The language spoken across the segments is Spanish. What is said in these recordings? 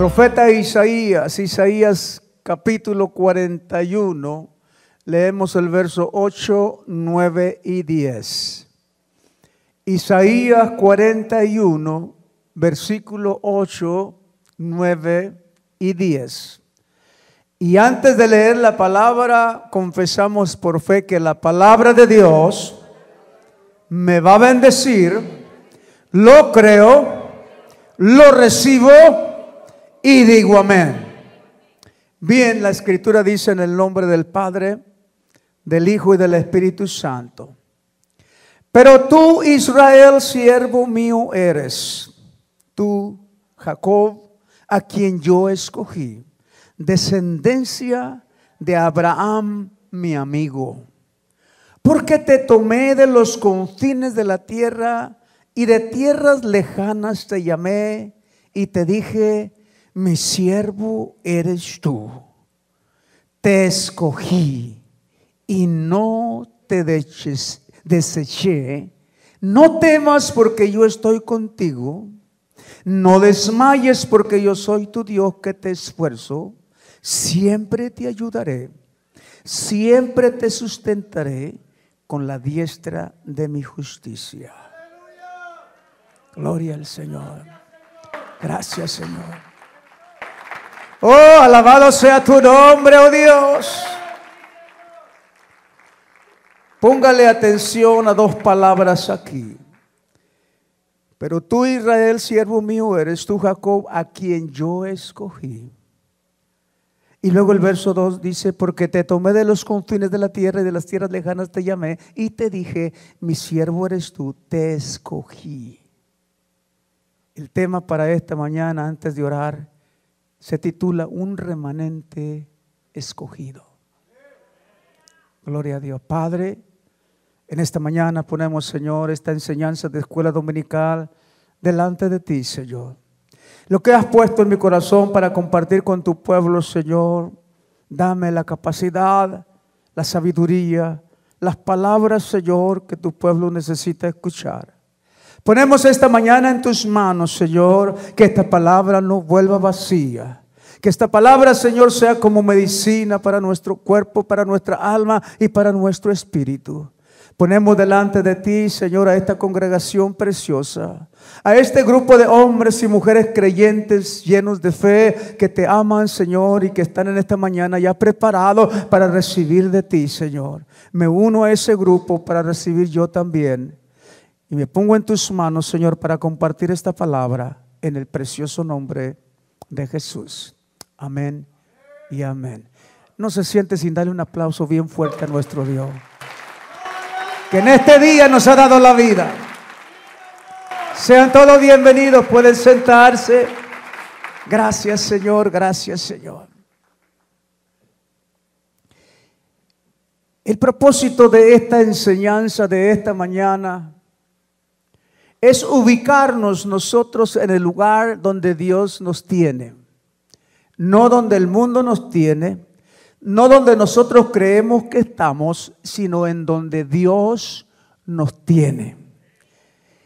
Profeta Isaías capítulo 41, leemos el verso 8, 9 y 10. Isaías 41, versículo 8, 9 y 10. Y antes de leer la palabra, confesamos por fe que la palabra de Dios me va a bendecir, lo creo, lo recibo y digo amén. Bien, la Escritura dice en el nombre del Padre, del Hijo y del Espíritu Santo. Pero tú, Israel, siervo mío eres, tú, Jacob, a quien yo escogí, descendencia de Abraham, mi amigo. Porque te tomé de los confines de la tierra y de tierras lejanas te llamé y te dije, mi siervo eres tú. Te escogí y no te deseché. No temas porque yo estoy contigo. No desmayes porque yo soy tu Dios que te esfuerzo. Siempre te ayudaré. Siempre te sustentaré con la diestra de mi justicia. Gloria al Señor. Gracias, Señor. Oh, alabado sea tu nombre, oh Dios. Póngale atención a dos palabras aquí. Pero tú, Israel, siervo mío eres, tú, Jacob, a quien yo escogí. Y luego el verso 2 dice, porque te tomé de los confines de la tierra y de las tierras lejanas te llamé y te dije, mi siervo eres tú, te escogí. El tema para esta mañana, antes de orar, se titula Un remanente escogido. Gloria a Dios. Padre, en esta mañana ponemos, Señor, esta enseñanza de escuela dominical delante de ti, Señor. Lo que has puesto en mi corazón para compartir con tu pueblo, Señor, dame la capacidad, la sabiduría, las palabras, Señor, que tu pueblo necesita escuchar. Ponemos esta mañana en tus manos, Señor, que esta palabra no vuelva vacía. Que esta palabra, Señor, sea como medicina para nuestro cuerpo, para nuestra alma y para nuestro espíritu. Ponemos delante de ti, Señor, a esta congregación preciosa, a este grupo de hombres y mujeres creyentes llenos de fe que te aman, Señor, y que están en esta mañana ya preparados para recibir de ti, Señor. Me uno a ese grupo para recibir yo también. Y me pongo en tus manos, Señor, para compartir esta palabra en el precioso nombre de Jesús. Amén y amén. No se siente sin darle un aplauso bien fuerte a nuestro Dios, que en este día nos ha dado la vida. Sean todos bienvenidos, pueden sentarse. Gracias, Señor, gracias, Señor. El propósito de esta enseñanza de esta mañana es ubicarnos nosotros en el lugar donde Dios nos tiene. No donde el mundo nos tiene, no donde nosotros creemos que estamos, sino en donde Dios nos tiene.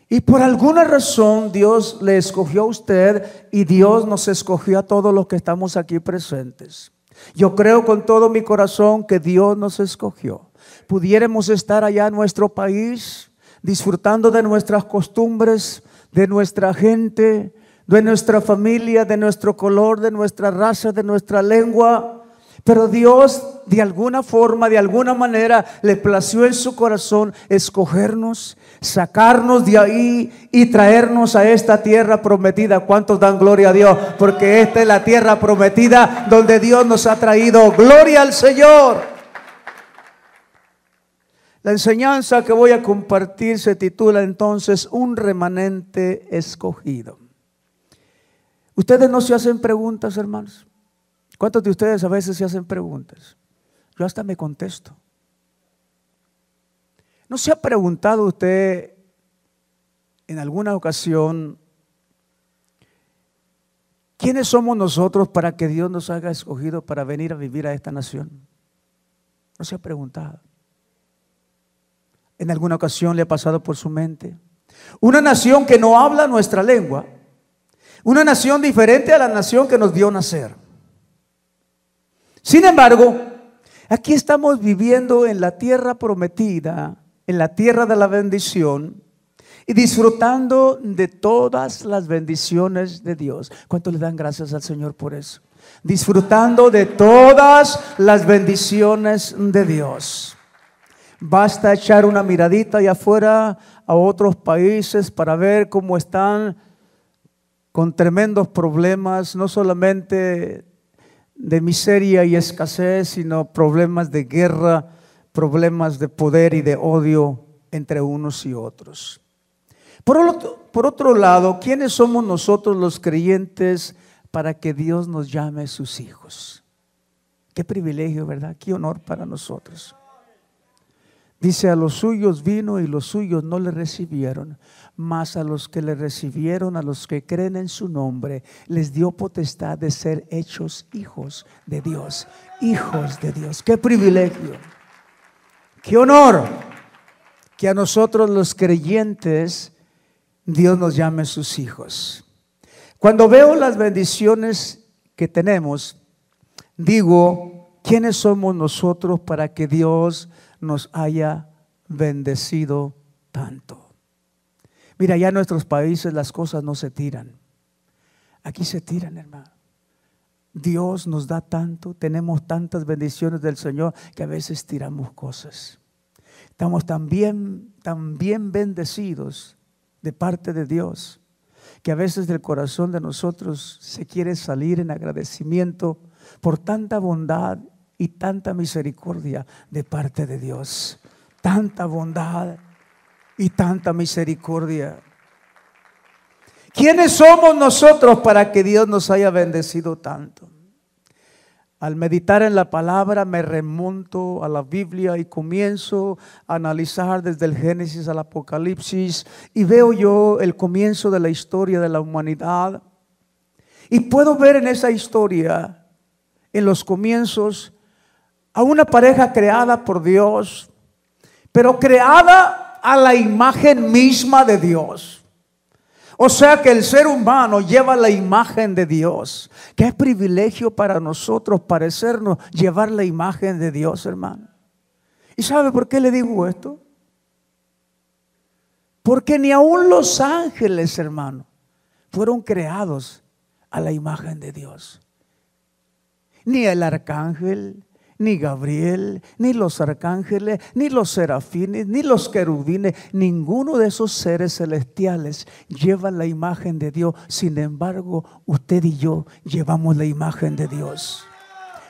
Y por alguna razón Dios le escogió a usted y Dios nos escogió a todos los que estamos aquí presentes. Yo creo con todo mi corazón que Dios nos escogió. Pudiéramos estar allá en nuestro país, disfrutando de nuestras costumbres, de nuestra gente, de nuestra familia, de nuestro color, de nuestra raza, de nuestra lengua. Pero Dios de alguna forma, de alguna manera, le plació en su corazón escogernos, sacarnos de ahí y traernos a esta tierra prometida. ¿Cuántos dan gloria a Dios? Porque esta es la tierra prometida donde Dios nos ha traído. ¡Gloria al Señor! La enseñanza que voy a compartir se titula entonces Un remanente escogido. ¿Ustedes no se hacen preguntas, hermanos? ¿Cuántos de ustedes a veces se hacen preguntas? Yo hasta me contesto. ¿No se ha preguntado usted en alguna ocasión quiénes somos nosotros para que Dios nos haya escogido para venir a vivir a esta nación? ¿No se ha preguntado? En alguna ocasión le ha pasado por su mente. Una nación que no habla nuestra lengua. Una nación diferente a la nación que nos vio nacer. Sin embargo, aquí estamos viviendo en la tierra prometida, en la tierra de la bendición y disfrutando de todas las bendiciones de Dios. ¿Cuánto le dan gracias al Señor por eso? Disfrutando de todas las bendiciones de Dios. Basta echar una miradita allá afuera a otros países para ver cómo están con tremendos problemas, no solamente de miseria y escasez, sino problemas de guerra, problemas de poder y de odio entre unos y otros. Por otro lado, ¿quiénes somos nosotros los creyentes para que Dios nos llame sus hijos? Qué privilegio, ¿verdad? Qué honor para nosotros. Dice, a los suyos vino y los suyos no le recibieron, mas a los que le recibieron, a los que creen en su nombre, les dio potestad de ser hechos hijos de Dios. Hijos de Dios. Qué privilegio, qué honor que a nosotros los creyentes Dios nos llame sus hijos. Cuando veo las bendiciones que tenemos, digo, ¿quiénes somos nosotros para que Dios nos haya bendecido tanto? Mira, ya en nuestros países las cosas no se tiran. Aquí se tiran, hermano. Dios nos da tanto, tenemos tantas bendiciones del Señor que a veces tiramos cosas. Estamos tan bien bendecidos de parte de Dios, que a veces del corazón de nosotros se quiere salir en agradecimiento por tanta bondad y tanta misericordia de parte de Dios. Tanta bondad y tanta misericordia. ¿Quiénes somos nosotros para que Dios nos haya bendecido tanto? Al meditar en la palabra me remonto a la Biblia y comienzo a analizar desde el Génesis al Apocalipsis y veo yo el comienzo de la historia de la humanidad y puedo ver en esa historia, en los comienzos, a una pareja creada por Dios, pero creada a la imagen misma de Dios. O sea que el ser humano lleva la imagen de Dios. Qué privilegio para nosotros parecernos llevar la imagen de Dios, hermano. ¿Y sabe por qué le digo esto? Porque ni aún los ángeles, hermano, fueron creados a la imagen de Dios. Ni el arcángel, ni Gabriel, ni los arcángeles, ni los serafines, ni los querubines, ninguno de esos seres celestiales lleva la imagen de Dios. Sin embargo, usted y yo llevamos la imagen de Dios.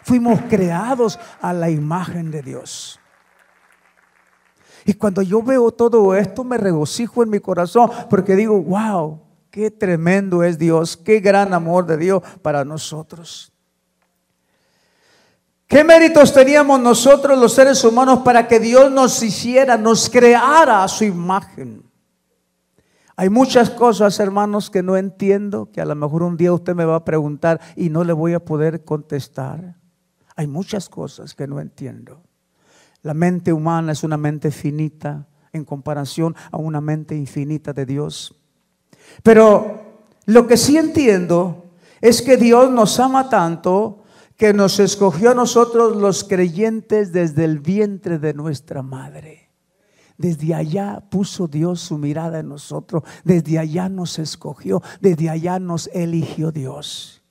Fuimos creados a la imagen de Dios. Y cuando yo veo todo esto, me regocijo en mi corazón, porque digo, wow, qué tremendo es Dios, qué gran amor de Dios para nosotros. ¿Qué méritos teníamos nosotros los seres humanos para que Dios nos hiciera, nos creara a su imagen? Hay muchas cosas, hermanos, que no entiendo, que a lo mejor un día usted me va a preguntar y no le voy a poder contestar. Hay muchas cosas que no entiendo. La mente humana es una mente finita en comparación a una mente infinita de Dios. Pero lo que sí entiendo es que Dios nos ama tanto que nos escogió a nosotros los creyentes desde el vientre de nuestra madre. Desde allá puso Dios su mirada en nosotros. Desde allá nos escogió. Desde allá nos eligió Dios.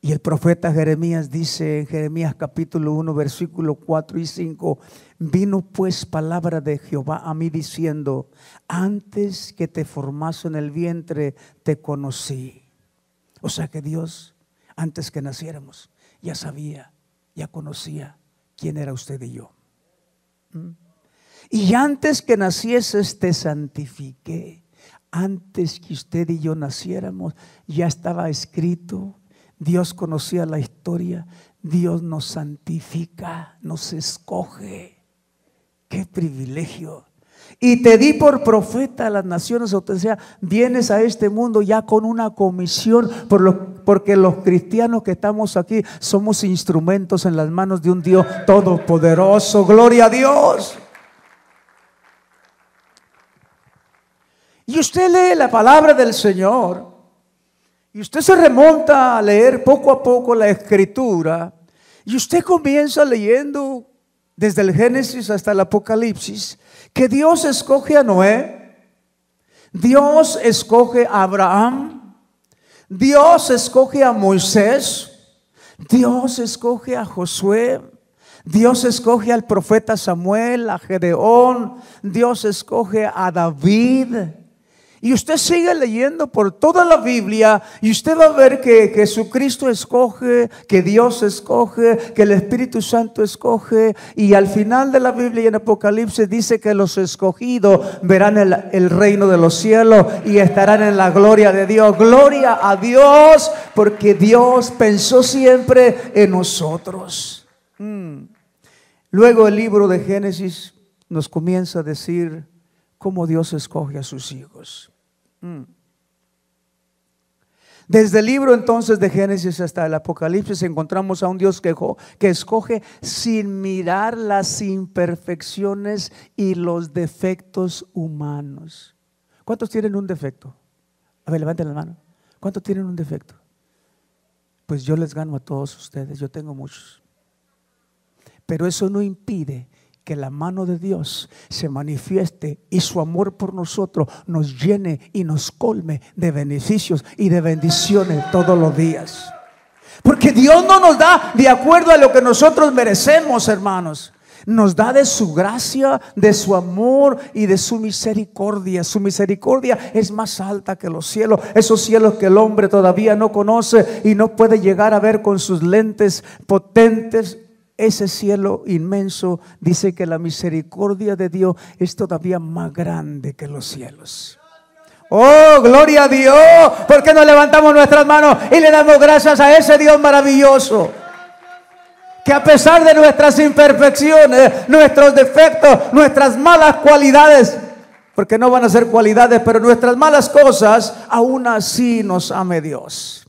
Y el profeta Jeremías dice en Jeremías capítulo 1 versículo 4 y 5: vino pues palabra de Jehová a mí diciendo, antes que te formase en el vientre te conocí. O sea que Dios, antes que naciéramos, ya sabía, ya conocía quién era usted y yo. Y antes que nacieses te santifiqué. Antes que usted y yo naciéramos, ya estaba escrito. Dios conocía la historia. Dios nos santifica, nos escoge. ¡Qué privilegio! Y te di por profeta a las naciones, o sea, vienes a este mundo ya con una comisión, porque los cristianos que estamos aquí somos instrumentos en las manos de un Dios todopoderoso. ¡Gloria a Dios! Y usted lee la palabra del Señor y usted se remonta a leer poco a poco la Escritura y usted comienza leyendo desde el Génesis hasta el Apocalipsis que Dios escoge a Noé, Dios escoge a Abraham, Dios escoge a Moisés, Dios escoge a Josué, Dios escoge al profeta Samuel, a Gedeón, Dios escoge a David. Y usted sigue leyendo por toda la Biblia y usted va a ver que Jesucristo escoge, que Dios escoge, que el Espíritu Santo escoge. Y al final de la Biblia y en Apocalipsis dice que los escogidos verán el reino de los cielos y estarán en la gloria de Dios. Gloria a Dios, porque Dios pensó siempre en nosotros. Luego el libro de Génesis nos comienza a decir cómo Dios escoge a sus hijos. Desde el libro entonces de Génesis hasta el Apocalipsis encontramos a un Dios que escoge sin mirar las imperfecciones y los defectos humanos. ¿Cuántos tienen un defecto? A ver, levanten la mano. ¿Cuántos tienen un defecto? Pues yo les gano a todos ustedes, yo tengo muchos. Pero eso no impide que la mano de Dios se manifieste y su amor por nosotros nos llene y nos colme de beneficios y de bendiciones todos los días. Porque Dios no nos da de acuerdo a lo que nosotros merecemos, hermanos. Nos da de su gracia, de su amor y de su misericordia. Su misericordia es más alta que los cielos, esos cielos que el hombre todavía no conoce y no puede llegar a ver con sus lentes potentes. Ese cielo inmenso dice que la misericordia de Dios es todavía más grande que los cielos. Oh, gloria a Dios. ¿Por qué no levantamos nuestras manos y le damos gracias a ese Dios maravilloso? Que a pesar de nuestras imperfecciones, nuestros defectos, nuestras malas cualidades, porque no van a ser cualidades, pero nuestras malas cosas, aún así nos ame Dios.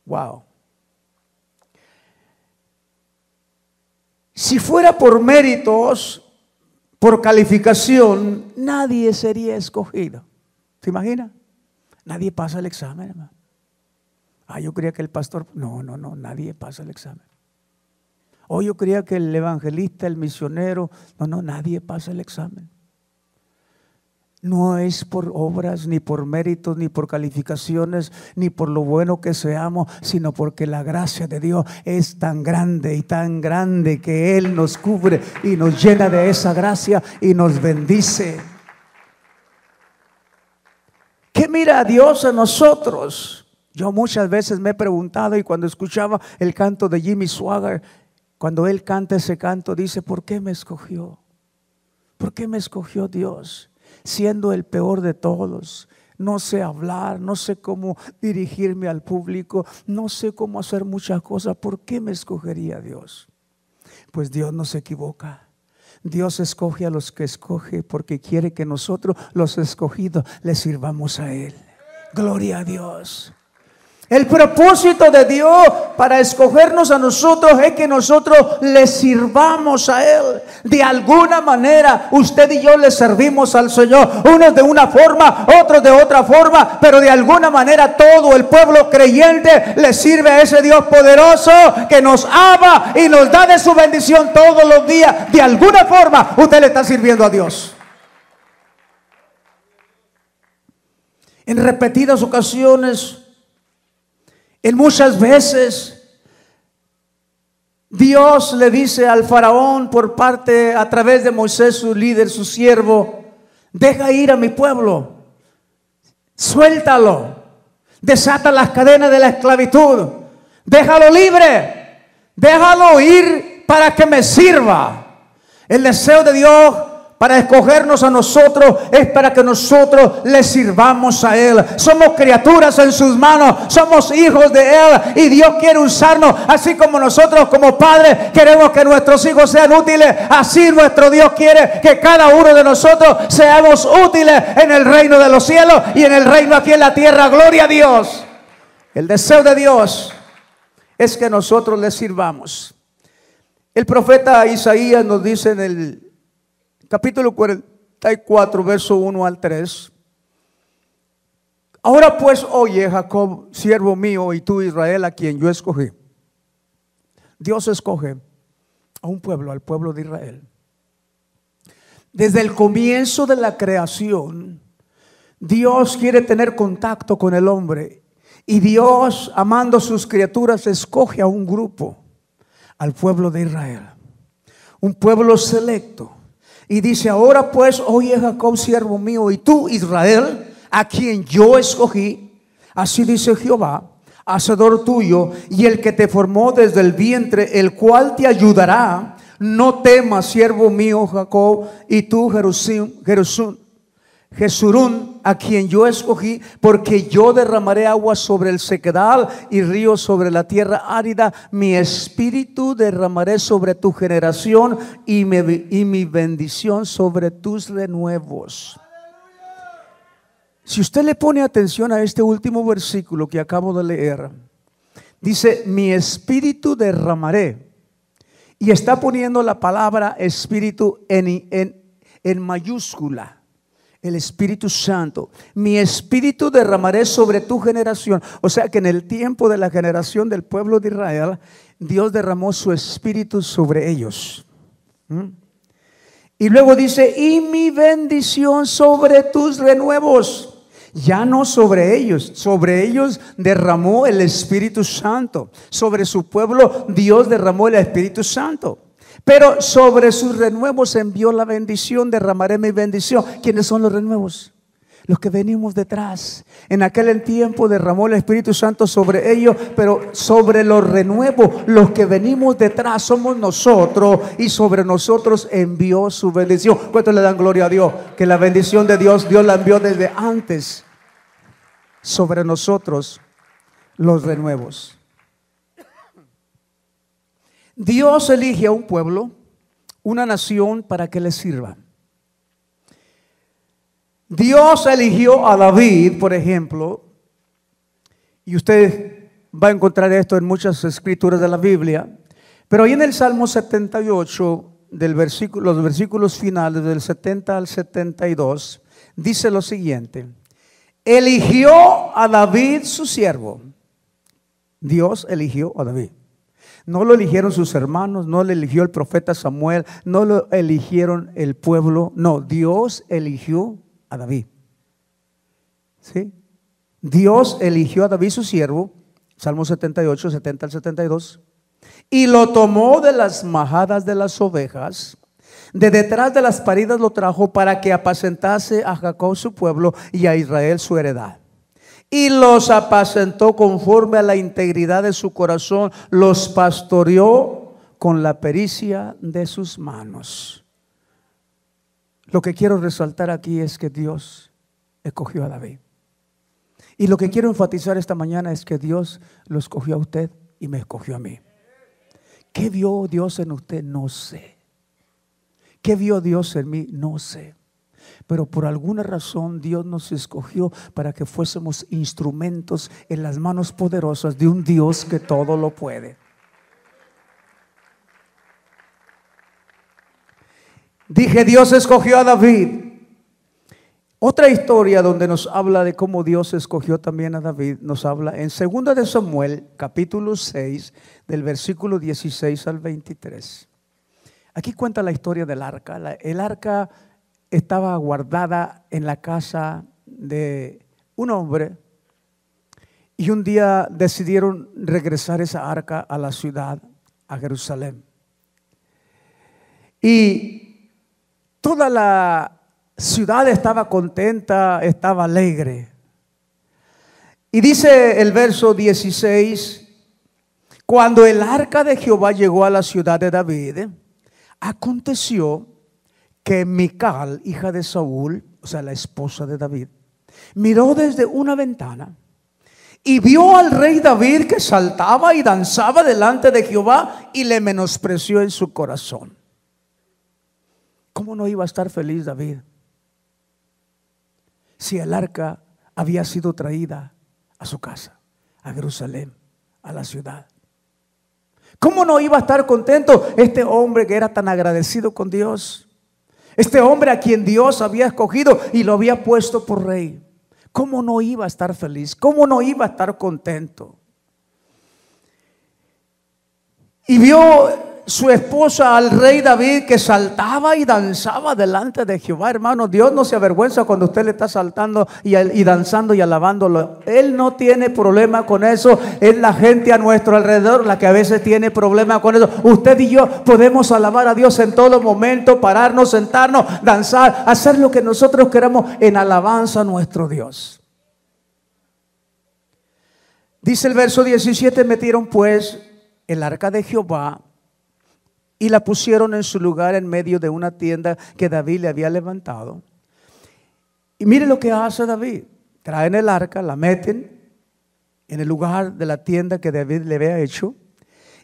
Wow. Si fuera por méritos, por calificación, nadie sería escogido. ¿Se imagina? Nadie pasa el examen, hermano. Yo creía que el pastor, no, nadie pasa el examen. Yo creía que el evangelista, el misionero, no, nadie pasa el examen. No es por obras, ni por méritos, ni por calificaciones, ni por lo bueno que seamos, sino porque la gracia de Dios es tan grande y tan grande que Él nos cubre y nos llena de esa gracia y nos bendice. ¿Qué mira a Dios en nosotros? Yo muchas veces me he preguntado, y cuando escuchaba el canto de Jimmy Swaggart, cuando él canta ese canto, dice: ¿por qué me escogió? ¿Por qué me escogió Dios? Siendo el peor de todos, no sé hablar, no sé cómo dirigirme al público, no sé cómo hacer muchas cosas. ¿Por qué me escogería Dios? Pues Dios no se equivoca. Dios escoge a los que escoge porque quiere que nosotros, los escogidos, le sirvamos a Él. Gloria a Dios. El propósito de Dios para escogernos a nosotros es que nosotros le sirvamos a Él. De alguna manera usted y yo le servimos al Señor, unos de una forma, otros de otra forma, pero de alguna manera todo el pueblo creyente le sirve a ese Dios poderoso que nos ama y nos da de su bendición todos los días. De alguna forma usted le está sirviendo a Dios. En repetidas ocasiones, en muchas veces, Dios le dice al faraón a través de Moisés, su líder, su siervo: deja ir a mi pueblo, suéltalo, desata las cadenas de la esclavitud, déjalo libre, déjalo ir para que me sirva. El deseo de Dios para escogernos a nosotros es para que nosotros le sirvamos a Él. Somos criaturas en sus manos, somos hijos de Él, y Dios quiere usarnos. Así como nosotros como padres queremos que nuestros hijos sean útiles, así nuestro Dios quiere que cada uno de nosotros seamos útiles en el reino de los cielos y en el reino aquí en la tierra. Gloria a Dios. El deseo de Dios es que nosotros le sirvamos. El profeta Isaías nos dice en el capítulo 44, verso 1 al 3. Ahora pues, oye, Jacob, siervo mío, y tú, Israel, a quien yo escogí. Dios escoge a un pueblo, al pueblo de Israel. Desde el comienzo de la creación, Dios quiere tener contacto con el hombre. Y Dios, amando a sus criaturas, escoge a un grupo, al pueblo de Israel. Un pueblo selecto. Y dice, ahora pues, oye, Jacob, siervo mío, y tú, Israel, a quien yo escogí, así dice Jehová, hacedor tuyo, y el que te formó desde el vientre, el cual te ayudará. No temas, siervo mío Jacob, y tú, Jesurún, a quien yo escogí, porque yo derramaré agua sobre el sequedal y ríos sobre la tierra árida. Mi espíritu derramaré sobre tu generación y mi bendición sobre tus renuevos. Si usted le pone atención a este último versículo que acabo de leer, dice, mi espíritu derramaré. Y está poniendo la palabra espíritu en mayúscula. El Espíritu Santo. Mi espíritu derramaré sobre tu generación. O sea que en el tiempo de la generación del pueblo de Israel, Dios derramó su espíritu sobre ellos. Y luego dice, y mi bendición sobre tus renuevos. Ya no sobre ellos derramó el Espíritu Santo. Sobre su pueblo Dios derramó el Espíritu Santo. Pero sobre sus renuevos envió la bendición, derramaré mi bendición. ¿Quiénes son los renuevos? Los que venimos detrás. En aquel tiempo derramó el Espíritu Santo sobre ellos, pero sobre los renuevos, los que venimos detrás somos nosotros, y sobre nosotros envió su bendición. ¿Cuántos le dan gloria a Dios? Que la bendición de Dios la envió desde antes. Sobre nosotros los renuevos. Dios elige a un pueblo, una nación para que le sirva. Dios eligió a David, por ejemplo, y usted va a encontrar esto en muchas escrituras de la Biblia, pero ahí en el Salmo 78, los versículos finales del 70 al 72, dice lo siguiente: eligió a David su siervo. Dios eligió a David. No lo eligieron sus hermanos, no lo eligió el profeta Samuel, no lo eligieron el pueblo. No, Dios eligió a David. ¿Sí? Dios eligió a David su siervo, Salmo 78, 70 al 72, y lo tomó de las majadas de las ovejas, de detrás de las paridas lo trajo para que apacentase a Jacob su pueblo y a Israel su heredad. Y los apacentó conforme a la integridad de su corazón, los pastoreó con la pericia de sus manos. Lo que quiero resaltar aquí es que Dios escogió a David. Y lo que quiero enfatizar esta mañana es que Dios lo escogió a usted y me escogió a mí. ¿Qué vio Dios en usted? No sé. ¿Qué vio Dios en mí? No sé. Pero por alguna razón Dios nos escogió para que fuésemos instrumentos en las manos poderosas de un Dios que todo lo puede. Dije, Dios escogió a David. Otra historia donde nos habla de cómo Dios escogió también a David, nos habla en 2 de Samuel, capítulo 6, del versículo 16 al 23. Aquí cuenta la historia del arca. El arca estaba guardada en la casa de un hombre, y un día decidieron regresar esa arca a la ciudad, a Jerusalén. Y toda la ciudad estaba contenta, estaba alegre. Y dice el verso 16: cuando el arca de Jehová llegó a la ciudad de David, aconteció que Mical, hija de Saúl, o sea la esposa de David, miró desde una ventana y vio al rey David que saltaba y danzaba delante de Jehová, y le menospreció en su corazón. ¿Cómo no iba a estar feliz David si el arca había sido traída a su casa, a Jerusalén, a la ciudad? ¿Cómo no iba a estar contento este hombre que era tan agradecido con Dios? Este hombre a quien Dios había escogido y lo había puesto por rey. ¿Cómo no iba a estar feliz? ¿Cómo no iba a estar contento? Y vio su esposa al rey David que saltaba y danzaba delante de Jehová. Hermano, Dios no se avergüenza cuando usted le está saltando y danzando y alabándolo. Él no tiene problema con eso. Es la gente a nuestro alrededor la que a veces tiene problema con eso. Usted y yo podemos alabar a Dios en todo momento, pararnos, sentarnos, danzar, hacer lo que nosotros queramos en alabanza a nuestro Dios. Dice el verso 17: metieron pues el arca de Jehová y la pusieron en su lugar en medio de una tienda que David le había levantado. Y mire lo que hace David. Traen el arca, la meten en el lugar de la tienda que David le había hecho.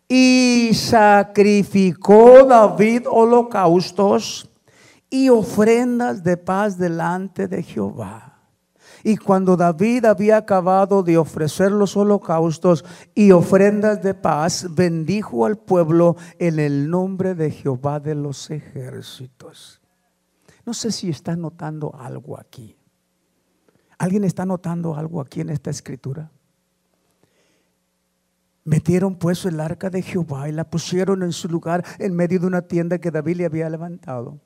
Y sacrificó David holocaustos y ofrendas de paz delante de Jehová. Y cuando David había acabado de ofrecer los holocaustos y ofrendas de paz, bendijo al pueblo en el nombre de Jehová de los ejércitos. No sé si está notando algo aquí. ¿Alguien está notando algo aquí en esta escritura? Metieron pues el arca de Jehová y la pusieron en su lugar en medio de una tienda que David le había levantado.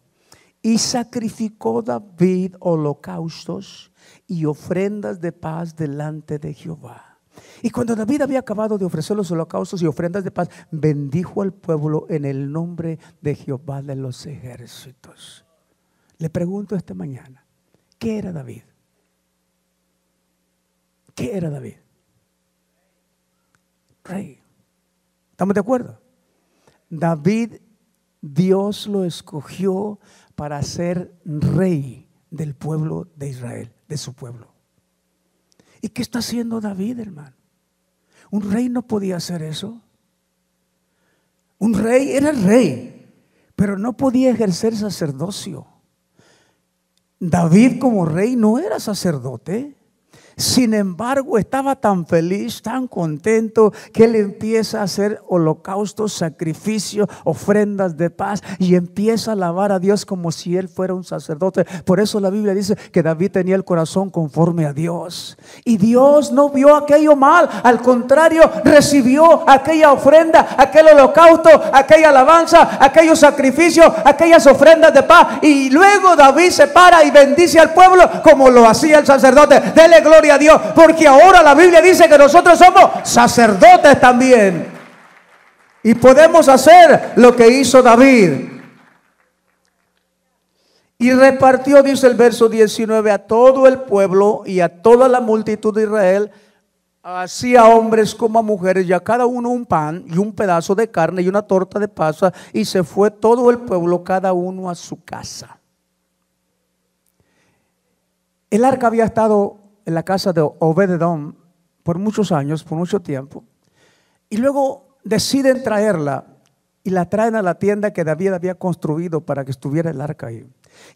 Y sacrificó David holocaustos y ofrendas de paz delante de Jehová. Y cuando David había acabado de ofrecer los holocaustos y ofrendas de paz, bendijo al pueblo en el nombre de Jehová de los ejércitos. Le pregunto esta mañana, ¿qué era David? ¿Qué era David? Rey. ¿Estamos de acuerdo? David, Dios lo escogió para ser rey del pueblo de Israel, de su pueblo. ¿Y qué está haciendo David, hermano? Un rey no podía hacer eso. Un rey era rey, pero no podía ejercer sacerdocio. David como rey no era sacerdote. Sin embargo, estaba tan feliz, tan contento, que él empieza a hacer holocaustos, sacrificios, ofrendas de paz, y empieza a alabar a Dios como si él fuera un sacerdote. Por eso la Biblia dice que David tenía el corazón conforme a Dios. Y Dios no vio aquello mal, al contrario, recibió aquella ofrenda, aquel holocausto, aquella alabanza, aquellos sacrificios, aquellas ofrendas de paz. Y luego David se para y bendice al pueblo como lo hacía el sacerdote. Dele gloria a Dios, porque ahora la Biblia dice que nosotros somos sacerdotes también y podemos hacer lo que hizo David. Y repartió, dice el verso 19, a todo el pueblo y a toda la multitud de Israel, así a hombres como a mujeres, y a cada uno un pan y un pedazo de carne y una torta de pasa, y se fue todo el pueblo, cada uno a su casa. El arca había estado en la casa de Obed-edom por muchos años, por mucho tiempo, y luego deciden traerla y la traen a la tienda que David había construido para que estuviera el arca ahí.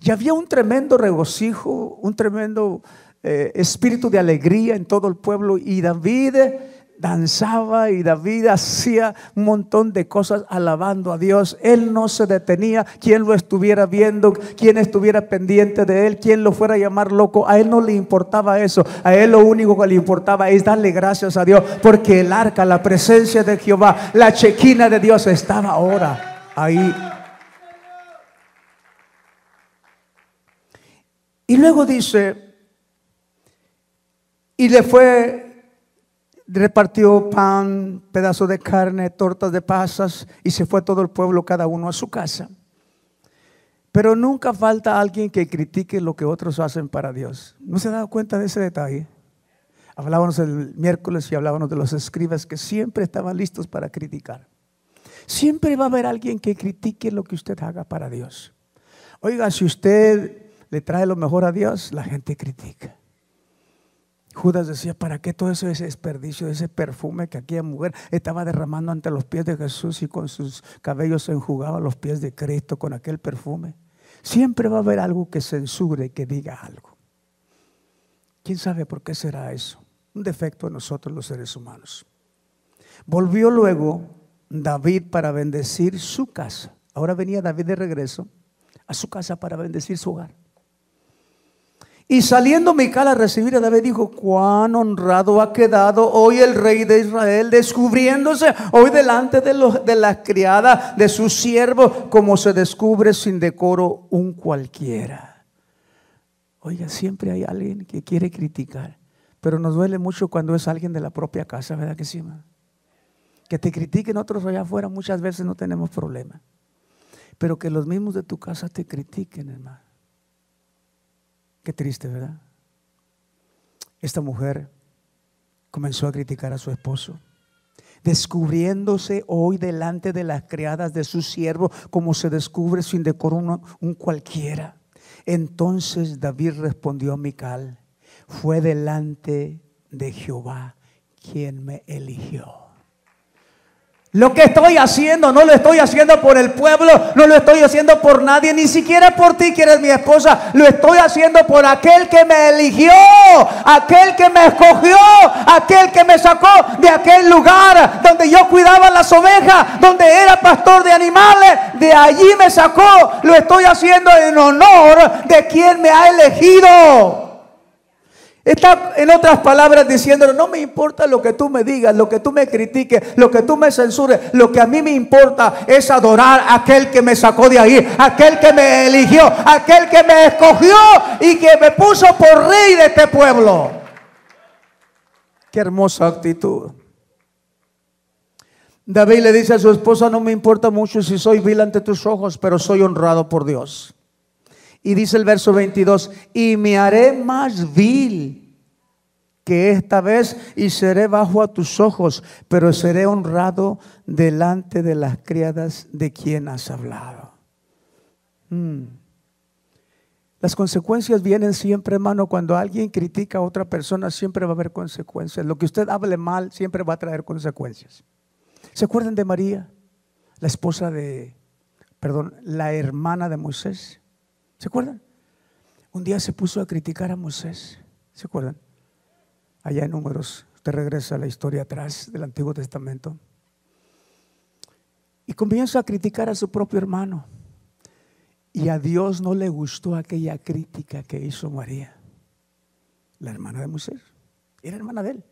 Y había un tremendo regocijo, un tremendo espíritu de alegría en todo el pueblo, y David danzaba y David hacía un montón de cosas alabando a Dios. Él no se detenía, quien lo estuviera viendo, quien estuviera pendiente de él, quien lo fuera a llamar loco, a él no le importaba eso. A él lo único que le importaba es darle gracias a Dios, porque el arca, la presencia de Jehová, la chequina de Dios estaba ahora ahí. Y luego dice, y le fue, repartió pan, pedazos de carne, tortas de pasas, y se fue todo el pueblo, cada uno a su casa. Pero nunca falta alguien que critique lo que otros hacen para Dios. ¿No se ha dado cuenta de ese detalle? Hablábamos el miércoles y hablábamos de los escribas que siempre estaban listos para criticar. Siempre va a haber alguien que critique lo que usted haga para Dios. Oiga, si usted le trae lo mejor a Dios, la gente critica. Judas decía, ¿para qué todo ese desperdicio, ese perfume que aquella mujer estaba derramando ante los pies de Jesús, y con sus cabellos se enjugaba los pies de Cristo con aquel perfume? Siempre va a haber algo que censure, que diga algo. ¿Quién sabe por qué será eso? Un defecto de nosotros los seres humanos. Volvió luego David para bendecir su casa. Ahora venía David de regreso a su casa para bendecir su hogar. Y saliendo Mical a recibir a David, dijo: cuán honrado ha quedado hoy el rey de Israel, descubriéndose hoy delante de las criadas de sus siervos, como se descubre sin decoro un cualquiera. Oiga, siempre hay alguien que quiere criticar, pero nos duele mucho cuando es alguien de la propia casa, ¿verdad que sí, man? Que te critiquen otros allá afuera, muchas veces no tenemos problema, pero que los mismos de tu casa te critiquen, hermano. Qué triste, ¿verdad? Esta mujer comenzó a criticar a su esposo, descubriéndose hoy delante de las criadas de su siervo, como se descubre sin decoro un cualquiera. Entonces David respondió a Mical: fue delante de Jehová quien me eligió. Lo que estoy haciendo no lo estoy haciendo por el pueblo, no lo estoy haciendo por nadie, ni siquiera por ti que eres mi esposa. Lo estoy haciendo por aquel que me eligió, aquel que me escogió, aquel que me sacó de aquel lugar donde yo cuidaba las ovejas, donde era pastor de animales. De allí me sacó. Lo estoy haciendo en honor de quien me ha elegido. Está en otras palabras diciéndole: no me importa lo que tú me digas, lo que tú me critiques, lo que tú me censures. Lo que a mí me importa es adorar a aquel que me sacó de ahí, aquel que me eligió, aquel que me escogió y que me puso por rey de este pueblo. Qué hermosa actitud. David le dice a su esposa: no me importa mucho si soy vil ante tus ojos, pero soy honrado por Dios. Y dice el verso 22: y me haré más vil que esta vez, y seré bajo a tus ojos, pero seré honrado delante de las criadas de quien has hablado. Las consecuencias vienen siempre, hermano. Cuando alguien critica a otra persona, siempre va a haber consecuencias. Lo que usted hable mal siempre va a traer consecuencias. ¿Se acuerdan de María, la hermana de Moisés? ¿Se acuerdan? Un día se puso a criticar a Moisés. ¿Se acuerdan? Allá en Números, usted regresa a la historia atrás del Antiguo Testamento. Y comienza a criticar a su propio hermano. Y a Dios no le gustó aquella crítica que hizo María, la hermana de Moisés. Era hermana de él.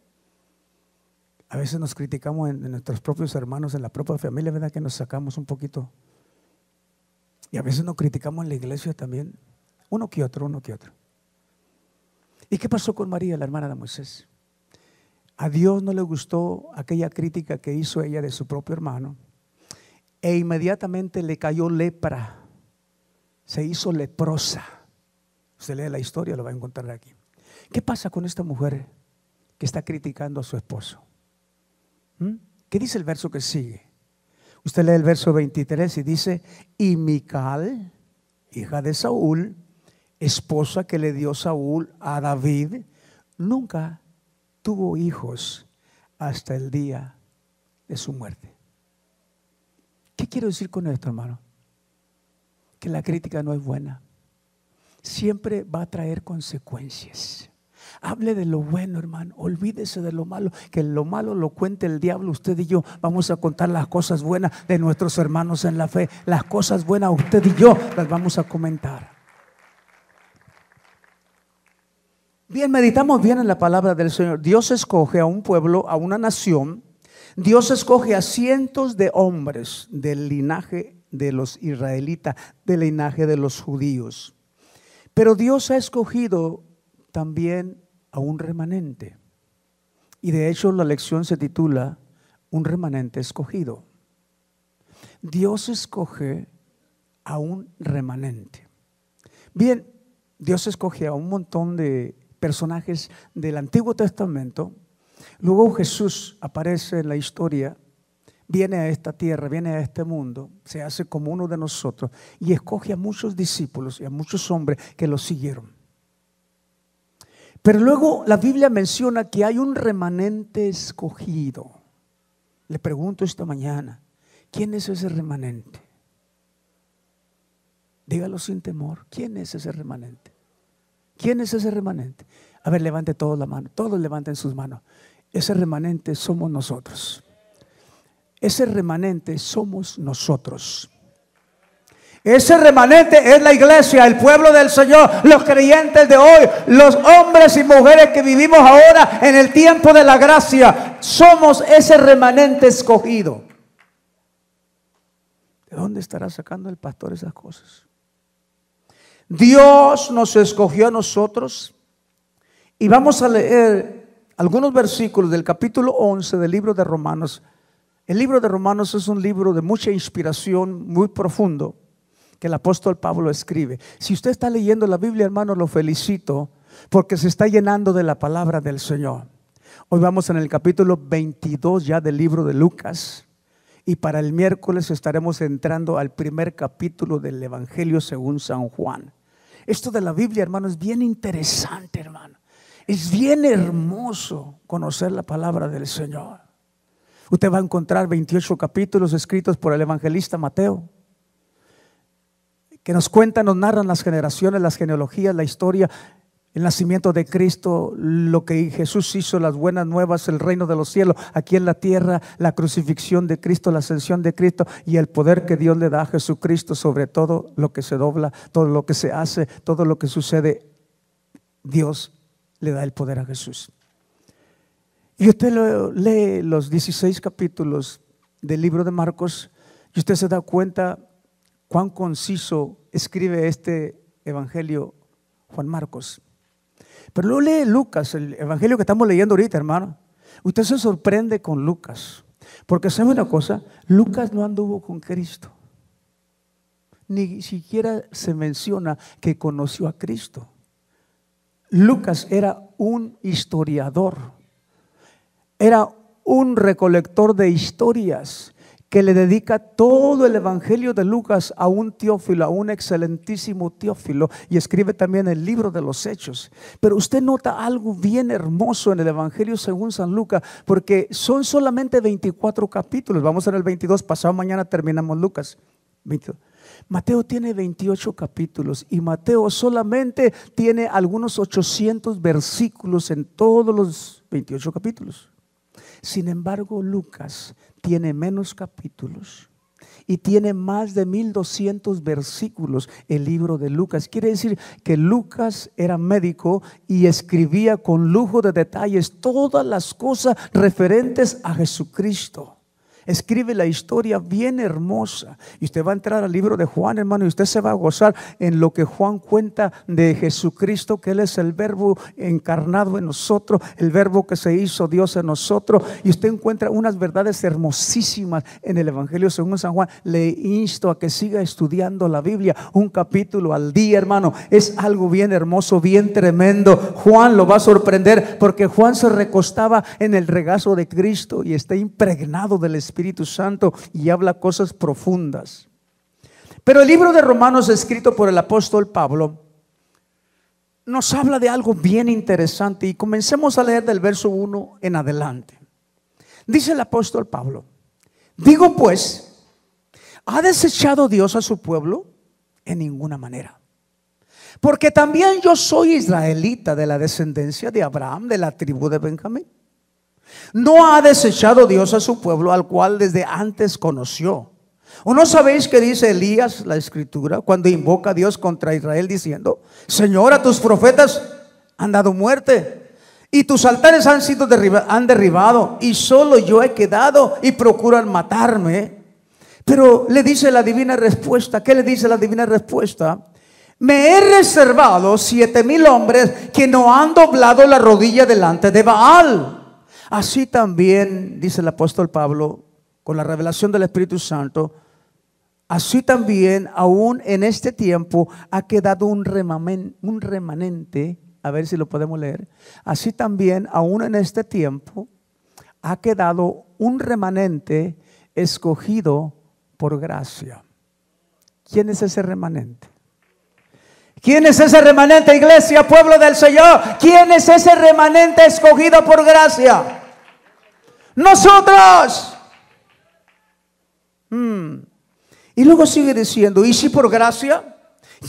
A veces nos criticamos en nuestros propios hermanos, en la propia familia, ¿verdad? Que nos sacamos un poquito. Y a veces nos criticamos en la iglesia también, uno que otro. ¿Y qué pasó con María, la hermana de Moisés? A Dios no le gustó aquella crítica que hizo ella de su propio hermano, e inmediatamente le cayó lepra, se hizo leprosa. Usted lee la historia, lo va a encontrar aquí. ¿Qué pasa con esta mujer que está criticando a su esposo? ¿Qué dice el verso que sigue? Usted lee el verso 23 y dice: y Mical, hija de Saúl, esposa que le dio Saúl a David, nunca tuvo hijos hasta el día de su muerte. ¿Qué quiero decir con esto, hermano? Que la crítica no es buena. Siempre va a traer consecuencias. Hable de lo bueno, hermano. Olvídese de lo malo. Que lo malo lo cuente el diablo. Usted y yo vamos a contar las cosas buenas de nuestros hermanos en la fe. Las cosas buenas usted y yo las vamos a comentar. Bien, meditamos bien en la palabra del Señor. Dios escoge a un pueblo, a una nación. Dios escoge a cientos de hombres del linaje de los israelitas, del linaje de los judíos. Pero Dios ha escogido también a un remanente. Y de hecho la lección se titula Un remanente escogido. Dios escoge a un remanente. Bien, Dios escoge a un montón de personajes del Antiguo Testamento. Luego Jesús aparece en la historia, viene a esta tierra, viene a este mundo, se hace como uno de nosotros y escoge a muchos discípulos y a muchos hombres que lo siguieron. Pero luego la Biblia menciona que hay un remanente escogido. Le pregunto esta mañana, ¿quién es ese remanente? Dígalo sin temor, ¿quién es ese remanente? ¿Quién es ese remanente? A ver, levante todos la mano, todos levanten sus manos. Ese remanente somos nosotros. Ese remanente somos nosotros. Ese remanente es la iglesia, el pueblo del Señor, los creyentes de hoy, los hombres y mujeres que vivimos ahora en el tiempo de la gracia. Somos ese remanente escogido. ¿De dónde estará sacando el pastor esas cosas? Dios nos escogió a nosotros y vamos a leer algunos versículos del capítulo 11 del libro de Romanos. El libro de Romanos es un libro de mucha inspiración, muy profundo, que el apóstol Pablo escribe. Si usted está leyendo la Biblia, hermano, lo felicito, porque se está llenando de la palabra del Señor. Hoy vamos en el capítulo 22 ya del libro de Lucas, y para el miércoles estaremos entrando al primer capítulo del Evangelio según San Juan. Esto de la Biblia, hermano, es bien interesante, hermano. Es bien hermoso conocer la palabra del Señor. Usted va a encontrar 28 capítulos escritos por el evangelista Mateo, que nos cuentan, nos narran las generaciones, las genealogías, la historia, el nacimiento de Cristo, lo que Jesús hizo, las buenas nuevas, el reino de los cielos aquí en la tierra, la crucifixión de Cristo, la ascensión de Cristo y el poder que Dios le da a Jesucristo sobre todo lo que se dobla, todo lo que se hace, todo lo que sucede. Dios le da el poder a Jesús. Y usted lee los 16 capítulos del libro de Marcos y usted se da cuenta cuán conciso escribe este evangelio Juan Marcos. Pero luego lee Lucas, el evangelio que estamos leyendo ahorita, hermano. Usted se sorprende con Lucas, porque sabe una cosa, Lucas no anduvo con Cristo. Ni siquiera se menciona que conoció a Cristo. Lucas era un historiador, era un recolector de historias que le dedica todo el evangelio de Lucas a un Teófilo, a un excelentísimo Teófilo, y escribe también el libro de los Hechos. Pero usted nota algo bien hermoso en el evangelio según San Lucas, porque son solamente 24 capítulos. Vamos en el 22, pasado mañana terminamos Lucas 22. Mateo tiene 28 capítulos y Mateo solamente tiene algunos 800 versículos en todos los 28 capítulos. Sin embargo, Lucas tiene menos capítulos y tiene más de 1200 versículos el libro de Lucas. Quiere decir que Lucas era médico y escribía con lujo de detalles todas las cosas referentes a Jesucristo. Escribe la historia bien hermosa. Y usted va a entrar al libro de Juan, hermano, y usted se va a gozar en lo que Juan cuenta de Jesucristo, que Él es el verbo encarnado en nosotros, el verbo que se hizo Dios en nosotros. Y usted encuentra unas verdades hermosísimas en el evangelio según San Juan. Le insto a que siga estudiando la Biblia, un capítulo al día, hermano. Es algo bien hermoso, bien tremendo. Juan lo va a sorprender, porque Juan se recostaba en el regazo de Cristo y está impregnado del Espíritu Santo y habla cosas profundas. Pero el libro de Romanos, escrito por el apóstol Pablo, nos habla de algo bien interesante, y comencemos a leer del verso 1 en adelante. Dice el apóstol Pablo: digo pues, ¿ha desechado Dios a su pueblo? En ninguna manera. Porque también yo soy israelita, de la descendencia de Abraham, de la tribu de Benjamín. No ha desechado Dios a su pueblo, al cual desde antes conoció. ¿O no sabéis qué dice Elías, la escritura, cuando invoca a Dios contra Israel, diciendo: Señor, a tus profetas han dado muerte, y tus altares han derribado, y solo yo he quedado, y procuran matarme? Pero le dice la divina respuesta. ¿Qué le dice la divina respuesta? Me he reservado 7,000 hombres que no han doblado la rodilla delante de Baal. Así también, dice el apóstol Pablo, con la revelación del Espíritu Santo, así también aún en este tiempo ha quedado un remanente, a ver si lo podemos leer. Así también aún en este tiempo ha quedado un remanente escogido por gracia. ¿Quién es ese remanente? ¿Quién es ese remanente, iglesia, pueblo del Señor? ¿Quién es ese remanente escogido por gracia? Nosotros. Y luego sigue diciendo: y si por gracia,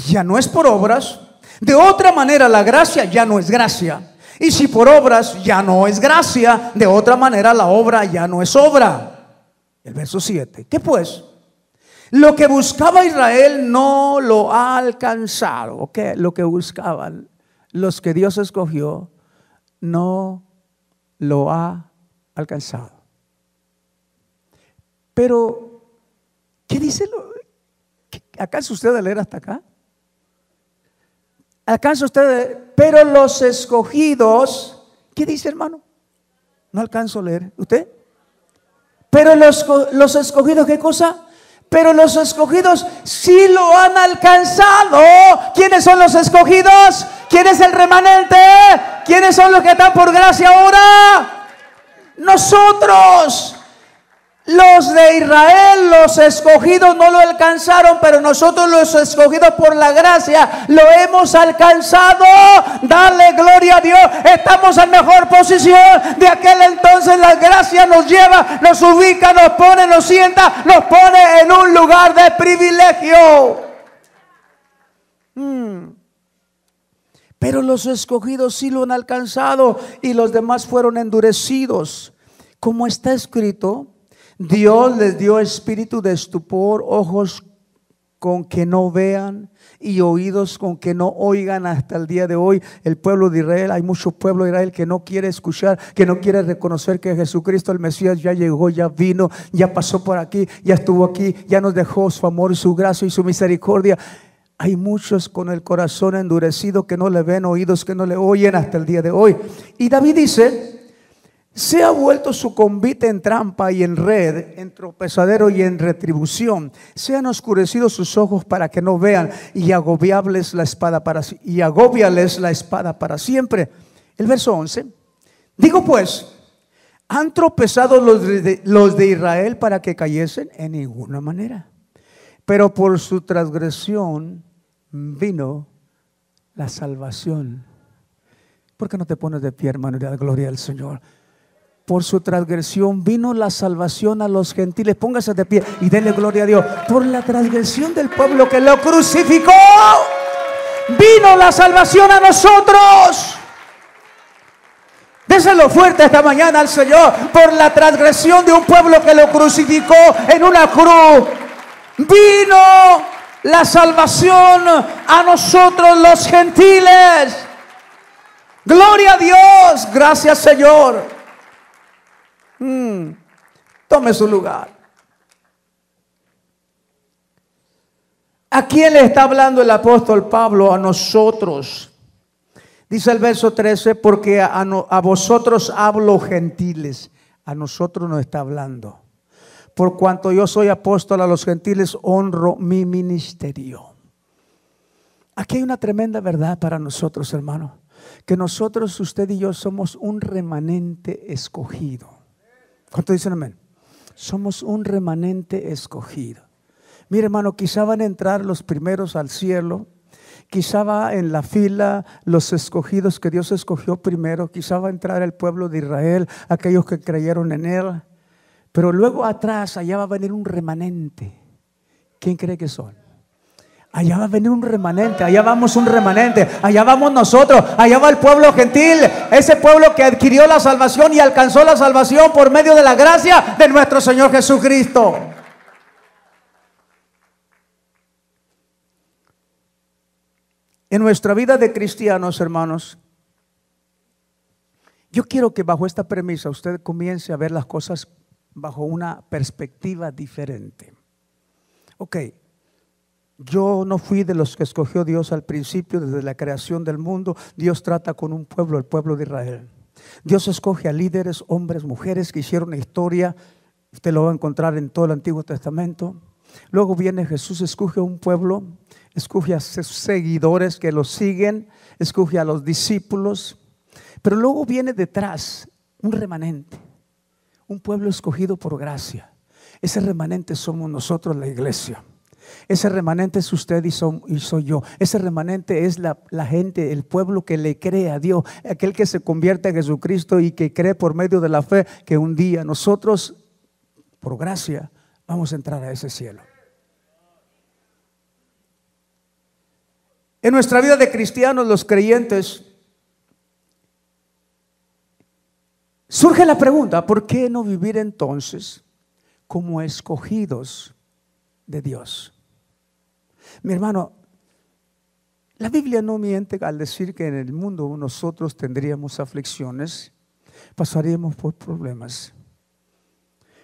ya no es por obras. De otra manera la gracia ya no es gracia. Y si por obras ya no es gracia, de otra manera la obra ya no es obra. El verso 7. ¿Qué pues? Lo que buscaba Israel no lo ha alcanzado. ¿Ok? Lo que buscaban los que Dios escogió no lo ha alcanzado. Pero, ¿qué dice? ¿Acaso usted debe leer hasta acá? ¿Acaso usted? Pero los escogidos, ¿qué dice, hermano? No alcanzo a leer. ¿Usted? Pero los escogidos, ¿qué cosa? Pero los escogidos sí lo han alcanzado. ¿Quiénes son los escogidos? ¿Quién es el remanente? ¿Quiénes son los que están por gracia ahora? Nosotros. Los de Israel, los escogidos no lo alcanzaron, pero nosotros los escogidos por la gracia lo hemos alcanzado. Dale gloria a Dios. Estamos en mejor posición de aquel entonces. La gracia nos lleva, nos ubica, nos pone, nos sienta, nos pone en un lugar de privilegio. Pero los escogidos sí lo han alcanzado y los demás fueron endurecidos. Como está escrito, Dios les dio espíritu de estupor, ojos con que no vean y oídos con que no oigan hasta el día de hoy. El pueblo de Israel, hay mucho pueblo de Israel que no quiere escuchar, que no quiere reconocer que Jesucristo el Mesías ya llegó, ya vino, ya pasó por aquí, ya estuvo aquí, ya nos dejó su amor, su gracia y su misericordia. Hay muchos con el corazón endurecido que no le ven, oídos que no le oyen hasta el día de hoy. Y David dice: se ha vuelto su convite en trampa y en red, en tropezadero y en retribución. Se han oscurecido sus ojos para que no vean, y agobiables la espada para siempre. El verso 11. Digo pues, ¿han tropezado los de Israel para que cayesen? En ninguna manera. Pero por su transgresión vino la salvación. ¿Por qué no te pones de pie, hermano, y da gloria al Señor? Por su transgresión vino la salvación a los gentiles. Póngase de pie y denle gloria a Dios. Por la transgresión del pueblo que lo crucificó, vino la salvación a nosotros. Déselo fuerte esta mañana al Señor. Por la transgresión de un pueblo que lo crucificó en una cruz, vino la salvación a nosotros los gentiles. Gloria a Dios. Gracias, Señor. Tome su lugar. ¿A quién le está hablando el apóstol Pablo? A nosotros. Dice el verso 13: porque a vosotros hablo, gentiles. A nosotros nos está hablando. Por cuanto yo soy apóstol a los gentiles, honro mi ministerio. Aquí hay una tremenda verdad para nosotros, hermano, que nosotros, usted y yo, somos un remanente escogido. ¿Cuánto dicen amén? Somos un remanente escogido. Mire, hermano, quizá van a entrar los primeros al cielo. Quizá va en la fila los escogidos que Dios escogió primero. Quizá va a entrar el pueblo de Israel, aquellos que creyeron en Él. Pero luego atrás, allá va a venir un remanente. ¿Quién cree que son? Allá va a venir un remanente, allá vamos un remanente, allá vamos nosotros, allá va el pueblo gentil, ese pueblo que adquirió la salvación y alcanzó la salvación por medio de la gracia de nuestro Señor Jesucristo. En nuestra vida de cristianos, hermanos, yo quiero que bajo esta premisa usted comience a ver las cosas bajo una perspectiva diferente. Ok. Yo no fui de los que escogió Dios al principio, desde la creación del mundo. Dios trata con un pueblo, el pueblo de Israel. Dios escoge a líderes, hombres, mujeres que hicieron historia. Usted lo va a encontrar en todo el Antiguo Testamento. Luego viene Jesús, escoge a un pueblo, escoge a sus seguidores que lo siguen, escoge a los discípulos. Pero luego viene detrás un remanente, un pueblo escogido por gracia. Ese remanente somos nosotros, la iglesia. Ese remanente es usted y soy yo. Ese remanente es la gente, el pueblo que le cree a Dios, aquel que se convierte a Jesucristo y que cree por medio de la fe que un día nosotros, por gracia, vamos a entrar a ese cielo. En nuestra vida de cristianos, los creyentes, surge la pregunta: ¿por qué no vivir entonces como escogidos de Dios. Mi hermano, la Biblia no miente al decir que en el mundo nosotros tendríamos aflicciones, pasaríamos por problemas.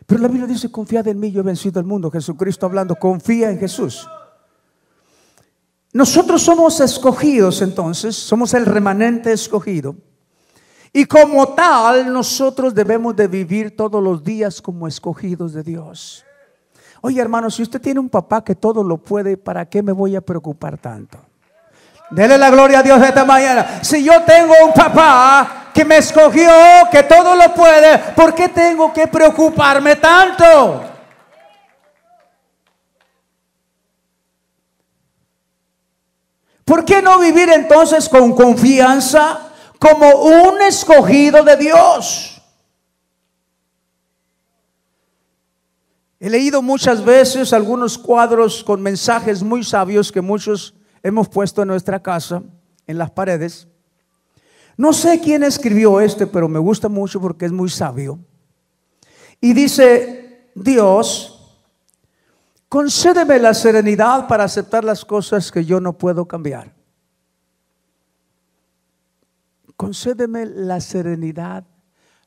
Pero la Biblia dice: confiad en mí, yo he vencido al mundo. Jesucristo hablando, confía en Jesús. Nosotros somos escogidos, entonces, somos el remanente escogido. Y como tal, nosotros debemos de vivir todos los días como escogidos de Dios. Oye, hermano, si usted tiene un papá que todo lo puede, ¿para qué me voy a preocupar tanto? Dele la gloria a Dios esta mañana. Si yo tengo un papá que me escogió, que todo lo puede, ¿por qué tengo que preocuparme tanto? ¿Por qué no vivir entonces con confianza como un escogido de Dios? He leído muchas veces algunos cuadros con mensajes muy sabios que muchos hemos puesto en nuestra casa, en las paredes. No sé quién escribió pero me gusta mucho porque es muy sabio. Y dice: Dios, concédeme la serenidad para aceptar las cosas que yo no puedo cambiar. Concédeme la serenidad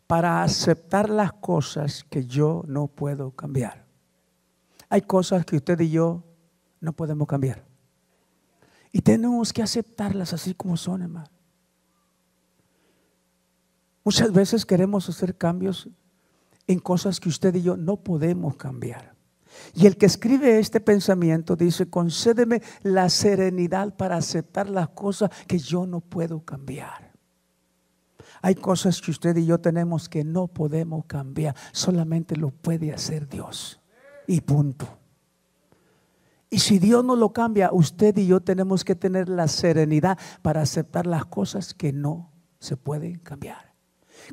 para aceptar las cosas que yo no puedo cambiar. Hay cosas que usted y yo no podemos cambiar. Y tenemos que aceptarlas así como son, hermano. Muchas veces queremos hacer cambios en cosas que usted y yo no podemos cambiar. Y el que escribe este pensamiento dice: concédeme la serenidad para aceptar las cosas que yo no puedo cambiar. Hay cosas que usted y yo tenemos que no podemos cambiar. Solamente lo puede hacer Dios. Y punto. Y si Dios no lo cambia, usted y yo tenemos que tener la serenidad para aceptar las cosas que no se pueden cambiar.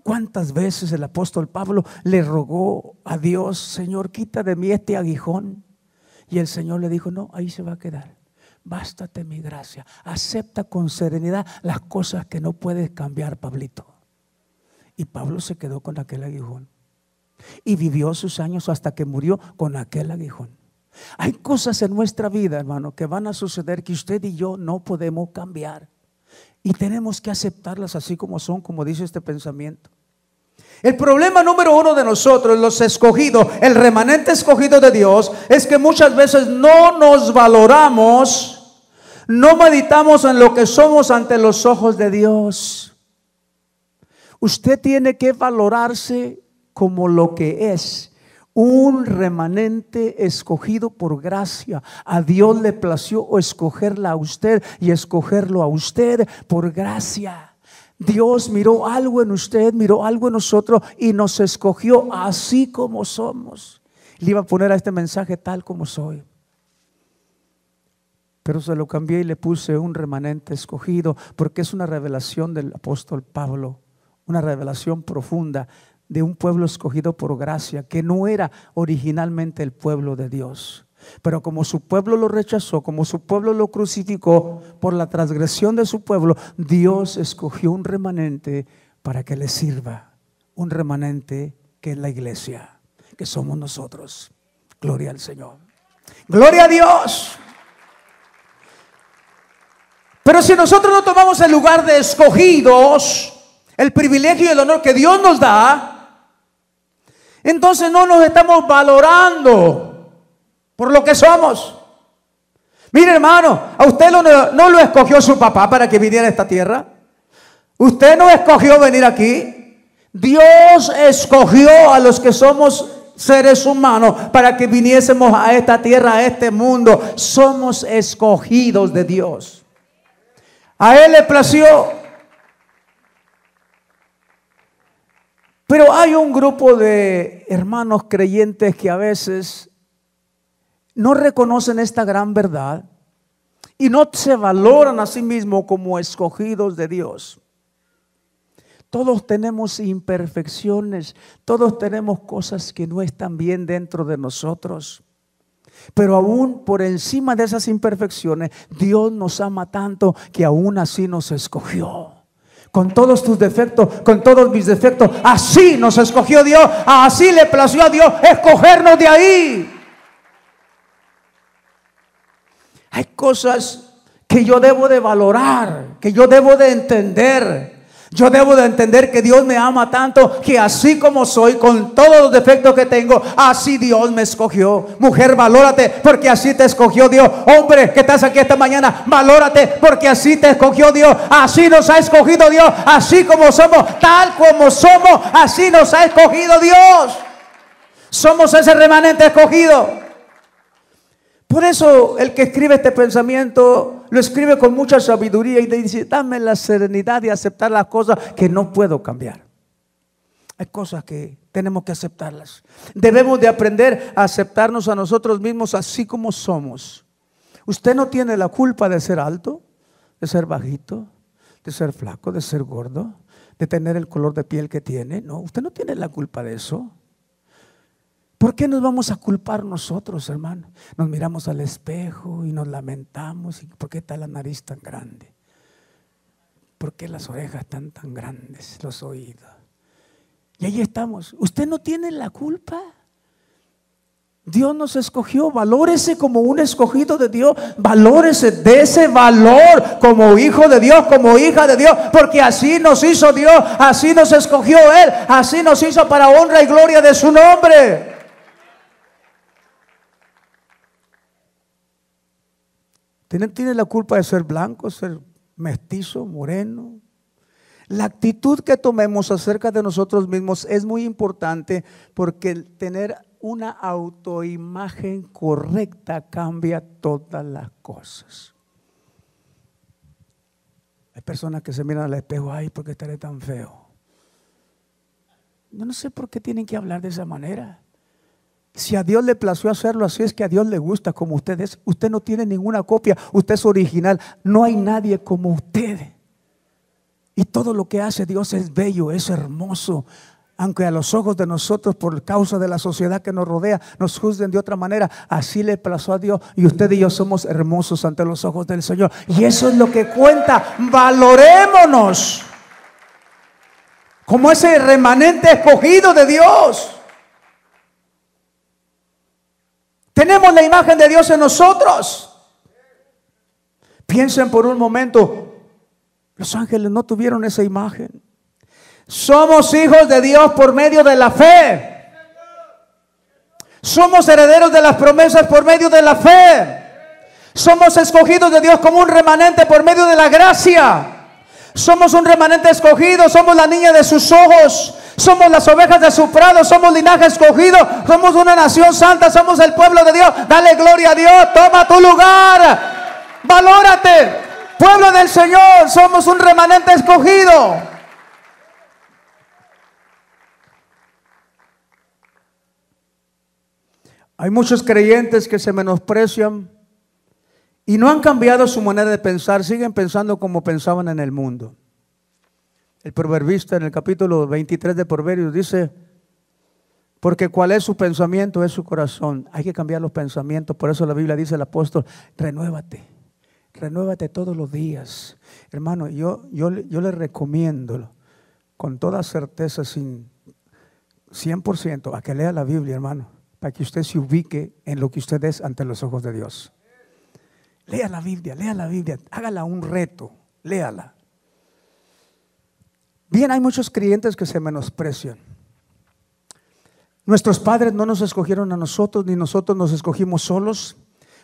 ¿Cuántas veces el apóstol Pablo le rogó a Dios: Señor, quita de mí este aguijón? Y el Señor le dijo: no, ahí se va a quedar. Bástate mi gracia. Acepta con serenidad las cosas que no puedes cambiar, Pablito. Y Pablo se quedó con aquel aguijón y vivió sus años hasta que murió con aquel aguijón. Hay cosas en nuestra vida, hermano, que van a suceder que usted y yo no podemos cambiar. Y tenemos que aceptarlas así como son, como dice este pensamiento. El problema número uno de nosotros, los escogidos, el remanente escogido de Dios, es que muchas veces no nos valoramos, no meditamos en lo que somos ante los ojos de Dios. Usted tiene que valorarse como lo que es: un remanente escogido por gracia. A Dios le plació escogerla a usted y escogerlo a usted por gracia. Dios miró algo en usted, miró algo en nosotros y nos escogió así como somos. Le iba a poner a este mensaje tal como soy, pero se lo cambié y le puse un remanente escogido, porque es una revelación del apóstol Pablo, una revelación profunda de un pueblo escogido por gracia, que no era originalmente el pueblo de Dios. Pero como su pueblo lo rechazó, como su pueblo lo crucificó por la transgresión de su pueblo, Dios escogió un remanente para que le sirva. Un remanente que es la iglesia, que somos nosotros. Gloria al Señor. Gloria a Dios. Pero si nosotros no tomamos el lugar de escogidos, el privilegio y el honor que Dios nos da, entonces no nos estamos valorando por lo que somos. Mire, hermano, a usted no lo escogió su papá para que viniera a esta tierra. Usted no escogió venir aquí. Dios escogió a los que somos seres humanos para que viniésemos a esta tierra, a este mundo. Somos escogidos de Dios. A Él le plació. Pero hay un grupo de hermanos creyentes que a veces no reconocen esta gran verdad y no se valoran a sí mismos como escogidos de Dios. Todos tenemos imperfecciones, todos tenemos cosas que no están bien dentro de nosotros. Pero aún por encima de esas imperfecciones, Dios nos ama tanto que aún así nos escogió. Con todos tus defectos, con todos mis defectos, así nos escogió Dios, así le plació a Dios escogernos de ahí. Hay cosas que yo debo de valorar, que yo debo de entender. Yo debo de entender que Dios me ama tanto, que así como soy, con todos los defectos que tengo, así Dios me escogió. Mujer, valórate, porque así te escogió Dios. Hombre, que estás aquí esta mañana, valórate, porque así te escogió Dios. Así nos ha escogido Dios, así como somos, tal como somos, así nos ha escogido Dios. Somos ese remanente escogido. Por eso el que escribe este pensamiento lo escribe con mucha sabiduría y dice: dame la serenidad de aceptar las cosas que no puedo cambiar. Hay cosas que tenemos que aceptarlas. Debemos de aprender a aceptarnos a nosotros mismos así como somos. Usted no tiene la culpa de ser alto, de ser bajito, de ser flaco, de ser gordo, de tener el color de piel que tiene. No, usted no tiene la culpa de eso. ¿Por qué nos vamos a culpar nosotros, hermano? Nos miramos al espejo y nos lamentamos. ¿Y por qué está la nariz tan grande? ¿Por qué las orejas están tan grandes? Los oídos. Y ahí estamos. Usted no tiene la culpa. Dios nos escogió. Valórese como un escogido de Dios. Valórese de ese valor como hijo de Dios, como hija de Dios. Porque así nos hizo Dios. Así nos escogió Él. Así nos hizo para honra y gloria de su nombre. ¿Tiene la culpa de ser blanco, ser mestizo, moreno? La actitud que tomemos acerca de nosotros mismos es muy importante, porque el tener una autoimagen correcta cambia todas las cosas. Hay personas que se miran al espejo: ay, ¿por qué estaré tan feo? Yo no sé por qué tienen que hablar de esa manera. Si a Dios le plació hacerlo así, es que a Dios le gusta como usted es. Usted no tiene ninguna copia, usted es original. No hay nadie como usted. Y todo lo que hace Dios es bello, es hermoso. Aunque a los ojos de nosotros, por causa de la sociedad que nos rodea, nos juzguen de otra manera, así le plació a Dios. Y usted y yo somos hermosos ante los ojos del Señor. Y eso es lo que cuenta. Valorémonos como ese remanente escogido de Dios. Tenemos la imagen de Dios en nosotros. Piensen por un momento, los ángeles no tuvieron esa imagen. Somos hijos de Dios por medio de la fe. Somos herederos de las promesas por medio de la fe. Somos escogidos de Dios como un remanente por medio de la gracia. Somos un remanente escogido, somos la niña de sus ojos. Somos las ovejas de su prado, somos linaje escogido, somos una nación santa, somos el pueblo de Dios. Dale gloria a Dios, toma tu lugar, valórate, pueblo del Señor, somos un remanente escogido. Hay muchos creyentes que se menosprecian y no han cambiado su manera de pensar, siguen pensando como pensaban en el mundo. El proverbista en el capítulo 23 de Proverbios dice: porque cuál es su pensamiento es su corazón. Hay que cambiar los pensamientos. Por eso la Biblia dice, el apóstol: renuévate todos los días. Hermano, yo le recomiendo con toda certeza, sin 100%, a que lea la Biblia, hermano, para que usted se ubique en lo que usted es ante los ojos de Dios. Lea la Biblia, hágala un reto, léala. Bien, hay muchos creyentes que se menosprecian. Nuestros padres no nos escogieron a nosotros, ni nosotros nos escogimos solos.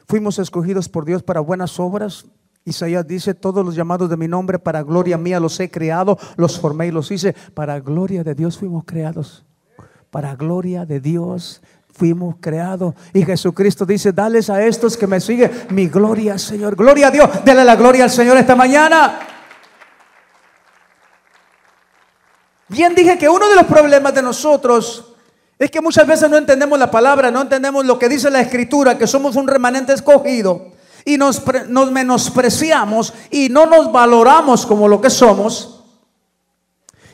Fuimos escogidos por Dios para buenas obras. Isaías dice: todos los llamados de mi nombre, para gloria mía los he creado, los formé y los hice. Para gloria de Dios fuimos creados. Para gloria de Dios fuimos creados. Y Jesucristo dice: dales a estos que me siguen mi gloria, Señor. Gloria a Dios, dale la gloria al Señor esta mañana. Bien, dije que uno de los problemas de nosotros es que muchas veces no entendemos la palabra, no entendemos lo que dice la Escritura, que somos un remanente escogido, y nos menospreciamos y no nos valoramos como lo que somos.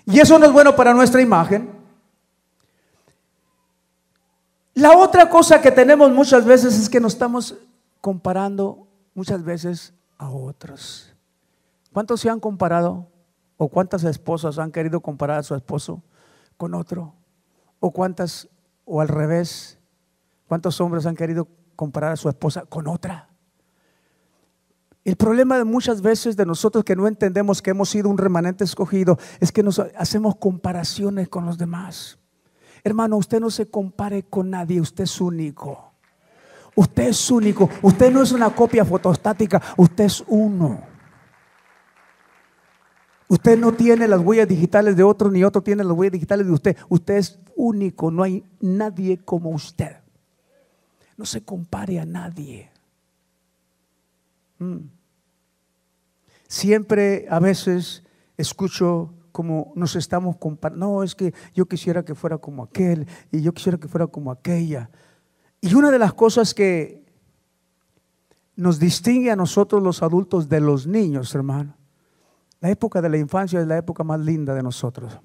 Y eso no es bueno para nuestra imagen. La otra cosa que tenemos muchas veces es que nos estamos comparando muchas veces a otros. ¿Cuántos se han comparado? ¿O cuántas esposas han querido comparar a su esposo con otro? ¿O cuántas, o al revés, cuántos hombres han querido comparar a su esposa con otra? El problema de muchas veces de nosotros que no entendemos que hemos sido un remanente escogido es que nos hacemos comparaciones con los demás. Hermano, usted no se compare con nadie, usted es único. Usted es único, usted no es una copia fotostática, usted es uno. Usted no tiene las huellas digitales de otro, ni otro tiene las huellas digitales de usted. Usted es único, no hay nadie como usted. No se compare a nadie. Siempre a veces escucho como nos estamos comparando. No, es que yo quisiera que fuera como aquel y yo quisiera que fuera como aquella. Y una de las cosas que nos distingue a nosotros los adultos de los niños, hermano, la época de la infancia es la época más linda de nosotros.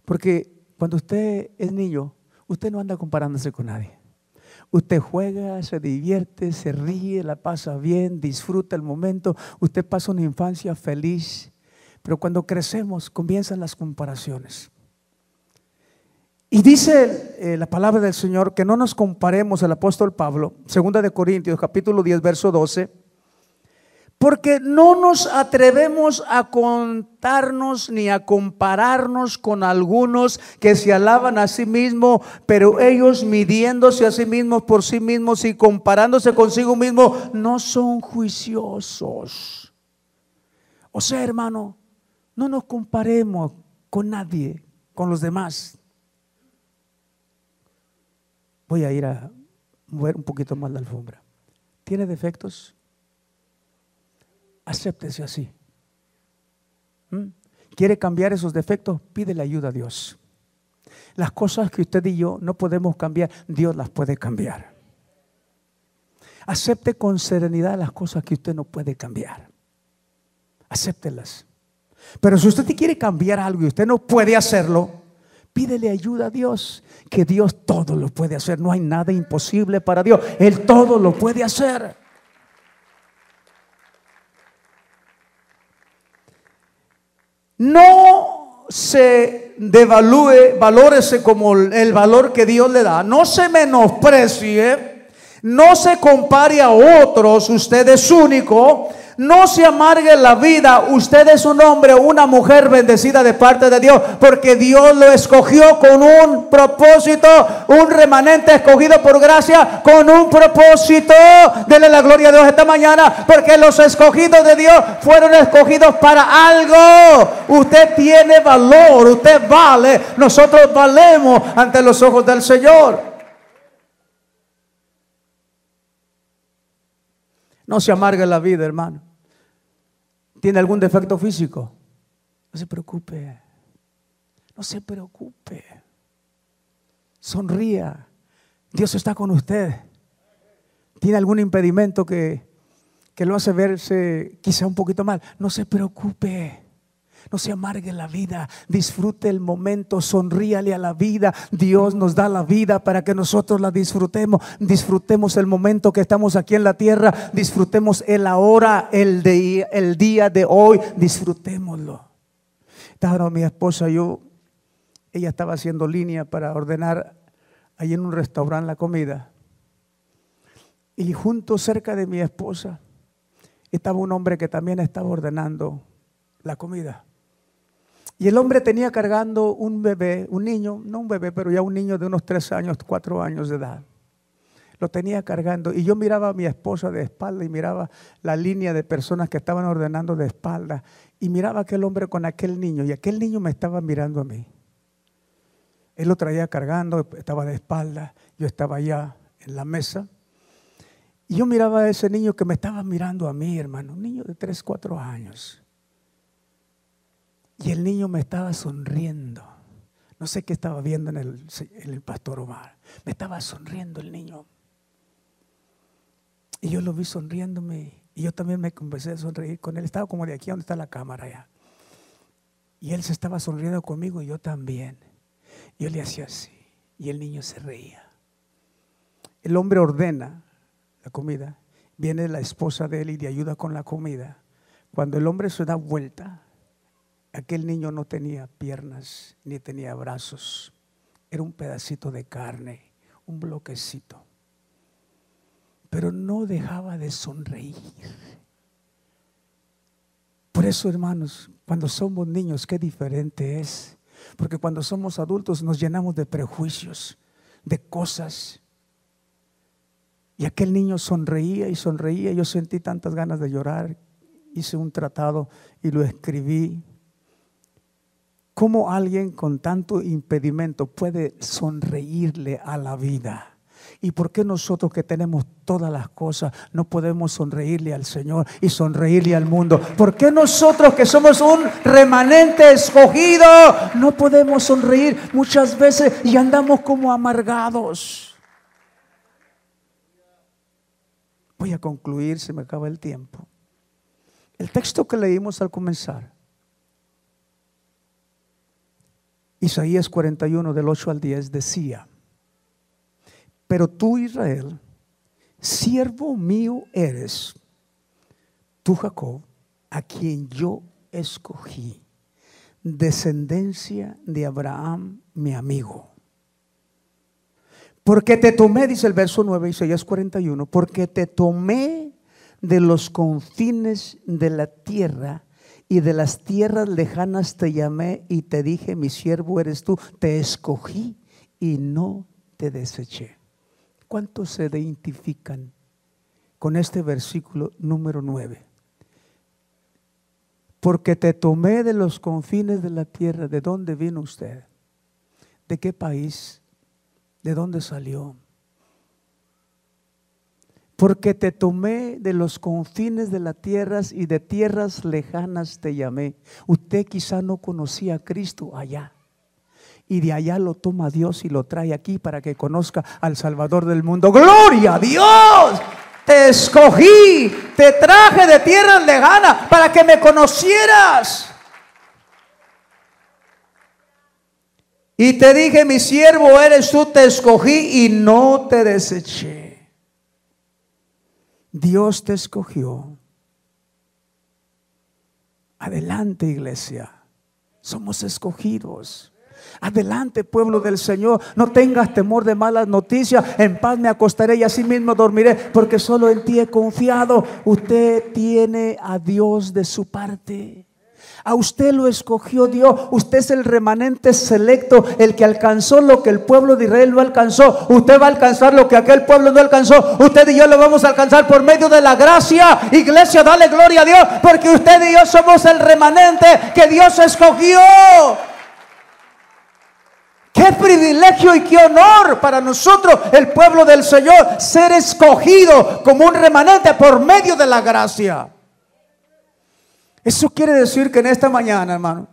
Porque cuando usted es niño, usted no anda comparándose con nadie. Usted juega, se divierte, se ríe, la pasa bien, disfruta el momento. Usted pasa una infancia feliz. Pero cuando crecemos comienzan las comparaciones. Y dice la palabra del Señor que no nos comparemos al apóstol Pablo, 2 de Corintios capítulo 10 verso 12. Porque no nos atrevemos a contarnos ni a compararnos con algunos que se alaban a sí mismos, pero ellos midiéndose a sí mismos por sí mismos y comparándose consigo mismos, no son juiciosos. O sea, hermano, no nos comparemos con nadie, con los demás. Voy a ir a mover un poquito más la alfombra. ¿Tiene defectos? Acéptese así. ¿Quiere cambiar esos defectos? Pídele ayuda a Dios. Las cosas que usted y yo no podemos cambiar, Dios las puede cambiar. Acepte con serenidad las cosas que usted no puede cambiar. Acéptelas. Pero si usted quiere cambiar algo y usted no puede hacerlo, pídele ayuda a Dios, que Dios todo lo puede hacer. No hay nada imposible para Dios. Él todo lo puede hacer. No se devalúe, valórese como el valor que Dios le da. No se menosprecie, no se compare a otros. Usted es único. No se amargue la vida. Usted es un hombre o una mujer bendecida de parte de Dios, porque Dios lo escogió con un propósito, un remanente escogido por gracia con un propósito. Dele la gloria a Dios esta mañana, porque los escogidos de Dios fueron escogidos para algo. Usted tiene valor, usted vale, nosotros valemos ante los ojos del Señor. No se amargue la vida, hermano. ¿Tiene algún defecto físico? No se preocupe. No se preocupe. Sonría. Dios está con usted. ¿Tiene algún impedimento que lo hace verse quizá un poquito mal? No se preocupe. No se amargue la vida, disfrute el momento, sonríale a la vida. Dios nos da la vida para que nosotros la disfrutemos. Disfrutemos el momento que estamos aquí en la tierra, disfrutemos el ahora, el día de hoy, disfrutémoslo. Estaba mi esposa, ella estaba haciendo línea para ordenar ahí en un restaurante la comida. Y junto cerca de mi esposa estaba un hombre que también estaba ordenando la comida. Y el hombre tenía cargando un bebé, un niño, no un bebé, pero ya un niño de unos 3 años, 4 años de edad. Lo tenía cargando y yo miraba a mi esposa de espalda y miraba la línea de personas que estaban ordenando de espalda y miraba a aquel hombre con aquel niño y aquel niño me estaba mirando a mí. Él lo traía cargando, estaba de espalda, yo estaba allá en la mesa y yo miraba a ese niño que me estaba mirando a mí, hermano, un niño de 3, 4 años. Y el niño me estaba sonriendo. No sé qué estaba viendo en el pastor Omar. Me estaba sonriendo el niño. Y yo lo vi sonriéndome. Y yo también me empecé a sonreír con él. Estaba como de aquí donde está la cámara ya. Y él se estaba sonriendo conmigo y yo también. Yo le hacía así. Y el niño se reía. El hombre ordena la comida. Viene la esposa de él y le ayuda con la comida. Cuando el hombre se da vuelta, aquel niño no tenía piernas ni tenía brazos. Era un pedacito de carne, un bloquecito. pero no dejaba de sonreír. Por eso, hermanos, cuando somos niños, qué diferente es. Porque cuando somos adultos nos llenamos de prejuicios, de cosas. Y aquel niño sonreía y sonreía. Yo sentí tantas ganas de llorar. Hice un tratado y lo escribí. ¿Cómo alguien con tanto impedimento puede sonreírle a la vida? ¿Y por qué nosotros que tenemos todas las cosas no podemos sonreírle al Señor y sonreírle al mundo? ¿Por qué nosotros que somos un remanente escogido no podemos sonreír muchas veces y andamos como amargados? Voy a concluir, se me acaba el tiempo. El texto que leímos al comenzar, Isaías 41 del 8 al 10 decía: pero tú, Israel, siervo mío eres, tú, Jacob, a quien yo escogí, descendencia de Abraham, mi amigo. Porque te tomé, dice el verso 9, Isaías 41, porque te tomé de los confines de la tierra y de las tierras lejanas te llamé y te dije, mi siervo eres tú, te escogí y no te deseché. ¿Cuántos se identifican con este versículo número 9? Porque te tomé de los confines de la tierra. ¿De dónde vino usted? ¿De qué país? ¿De dónde salió? Porque te tomé de los confines de las tierras y de tierras lejanas te llamé. Usted quizá no conocía a Cristo allá. Y de allá lo toma Dios y lo trae aquí para que conozca al Salvador del mundo. ¡Gloria a Dios! Te escogí, te traje de tierras lejanas para que me conocieras. Y te dije, mi siervo eres tú, te escogí y no te deseché. Dios te escogió. Adelante, iglesia. Somos escogidos. Adelante, pueblo del Señor, no tengas temor de malas noticias. En paz me acostaré y así mismo dormiré, porque solo en ti he confiado. Usted tiene a Dios de su parte. A usted lo escogió Dios. Usted es el remanente selecto, el que alcanzó lo que el pueblo de Israel no alcanzó. Usted va a alcanzar lo que aquel pueblo no alcanzó. Usted y yo lo vamos a alcanzar por medio de la gracia. Iglesia, dale gloria a Dios, porque usted y yo somos el remanente que Dios escogió. Qué privilegio y qué honor para nosotros, el pueblo del Señor, ser escogido como un remanente por medio de la gracia. Eso quiere decir que en esta mañana, hermano,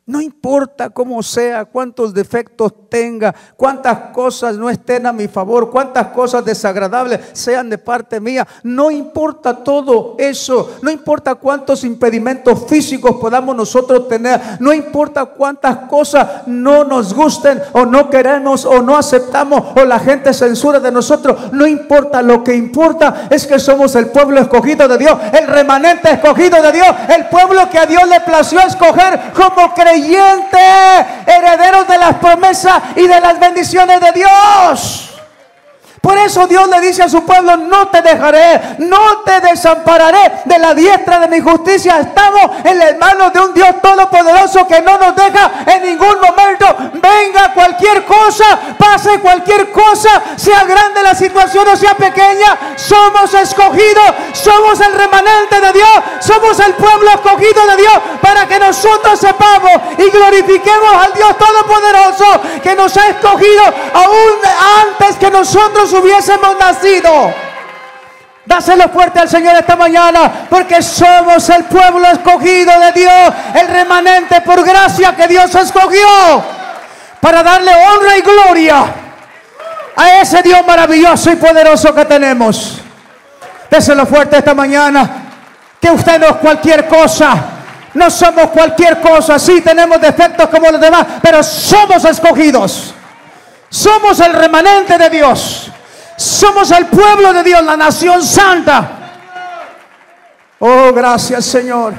no importa cómo sea, cuántos defectos tenga, cuántas cosas no estén a mi favor, cuántas cosas desagradables sean de parte mía, no importa todo eso, no importa cuántos impedimentos físicos podamos nosotros tener, no importa cuántas cosas no nos gusten o no queremos o no aceptamos o la gente censura de nosotros, no importa, lo que importa es que somos el pueblo escogido de Dios, el remanente escogido de Dios, el pueblo que a Dios le plació escoger como creyentes, herederos de las promesas y de las bendiciones de Dios. Por eso Dios le dice a su pueblo: no te dejaré, no te desampararé, de la diestra de mi justicia. Estamos en las manos de un Dios todopoderoso que no nos deja en ningún momento. Venga cualquier cosa, pase cualquier cosa, sea grande la situación o sea pequeña, somos escogidos, somos el remanente de Dios, somos el pueblo escogido de Dios, para que nosotros sepamos y glorifiquemos al Dios todopoderoso que nos ha escogido aún antes que nosotros hubiésemos nacido. Dáselo fuerte al Señor esta mañana, porque somos el pueblo escogido de Dios, el remanente por gracia que Dios escogió para darle honra y gloria a ese Dios maravilloso y poderoso que tenemos. Déselo fuerte esta mañana, que usted no es cualquier cosa, no somos cualquier cosa. Sí, tenemos defectos como los demás, pero somos escogidos, somos el remanente de Dios, somos el pueblo de Dios, la nación santa. Oh, gracias, Señor.